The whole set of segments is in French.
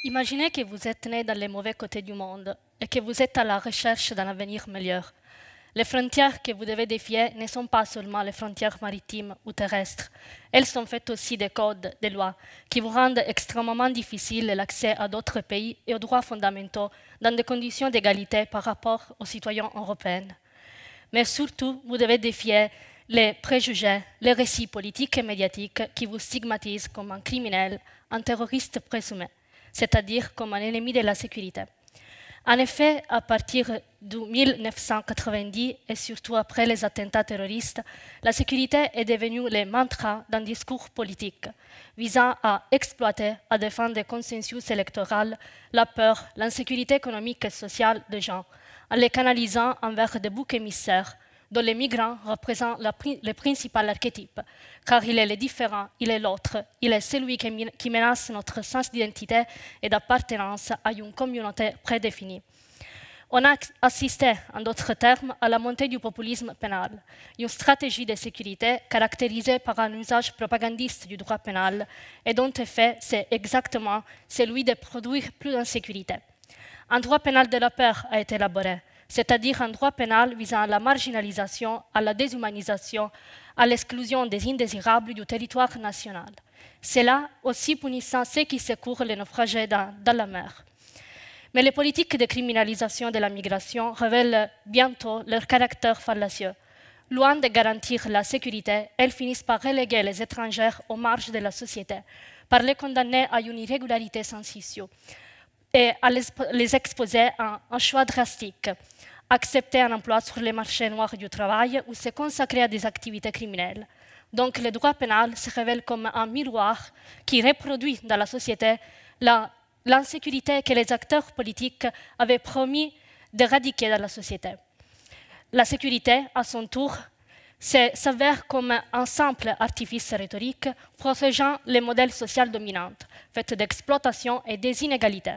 Imaginez que vous êtes né dans les mauvais côtés du monde et que vous êtes à la recherche d'un avenir meilleur. Les frontières que vous devez défier ne sont pas seulement les frontières maritimes ou terrestres. Elles sont faites aussi de codes, de lois, qui vous rendent extrêmement difficile l'accès à d'autres pays et aux droits fondamentaux dans des conditions d'égalité par rapport aux citoyens européens. Mais surtout, vous devez défier les préjugés, les récits politiques et médiatiques qui vous stigmatisent comme un criminel, un terroriste présumé, c'est-à-dire comme un ennemi de la sécurité. En effet, à partir de 1990 et surtout après les attentats terroristes, la sécurité est devenue le mantra d'un discours politique visant à exploiter, à défendre des consensus électoraux, la peur, l'insécurité économique et sociale des gens, en les canalisant envers des boucs émissaires dont les migrants représentent le principal archétype, car il est le différent, il est l'autre, il est celui qui menace notre sens d'identité et d'appartenance à une communauté prédéfinie. On a assisté, en d'autres termes, à la montée du populisme pénal, une stratégie de sécurité caractérisée par un usage propagandiste du droit pénal et dont effet c'est exactement celui de produire plus d'insécurité. Un droit pénal de la peur a été élaboré, c'est-à-dire un droit pénal visant à la marginalisation, à la déshumanisation, à l'exclusion des indésirables du territoire national. Cela aussi punissant ceux qui secourent les naufragés dans la mer. Mais les politiques de criminalisation de la migration révèlent bientôt leur caractère fallacieux. Loin de garantir la sécurité, elles finissent par reléguer les étrangers aux marges de la société, par les condamner à une irrégularité sans issue et à les exposer à un choix drastique, accepter un emploi sur les marchés noirs du travail ou se consacrer à des activités criminelles. Donc le droit pénal se révèle comme un miroir qui reproduit dans la société l'insécurité que les acteurs politiques avaient promis d'éradiquer dans la société. La sécurité, à son tour, s'avère comme un simple artifice rhétorique protégeant les modèles sociaux dominants, faits d'exploitation et des inégalités.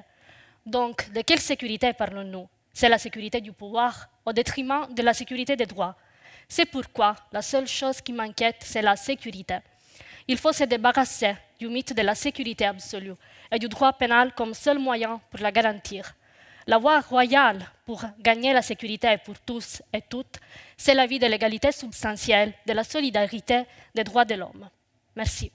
Donc, de quelle sécurité parlons-nous? C'est la sécurité du pouvoir au détriment de la sécurité des droits. C'est pourquoi la seule chose qui m'inquiète, c'est la sécurité. Il faut se débarrasser du mythe de la sécurité absolue et du droit pénal comme seul moyen pour la garantir. La voie royale pour gagner la sécurité pour tous et toutes, c'est la vie de l'égalité substantielle, de la solidarité des droits de l'homme. Merci.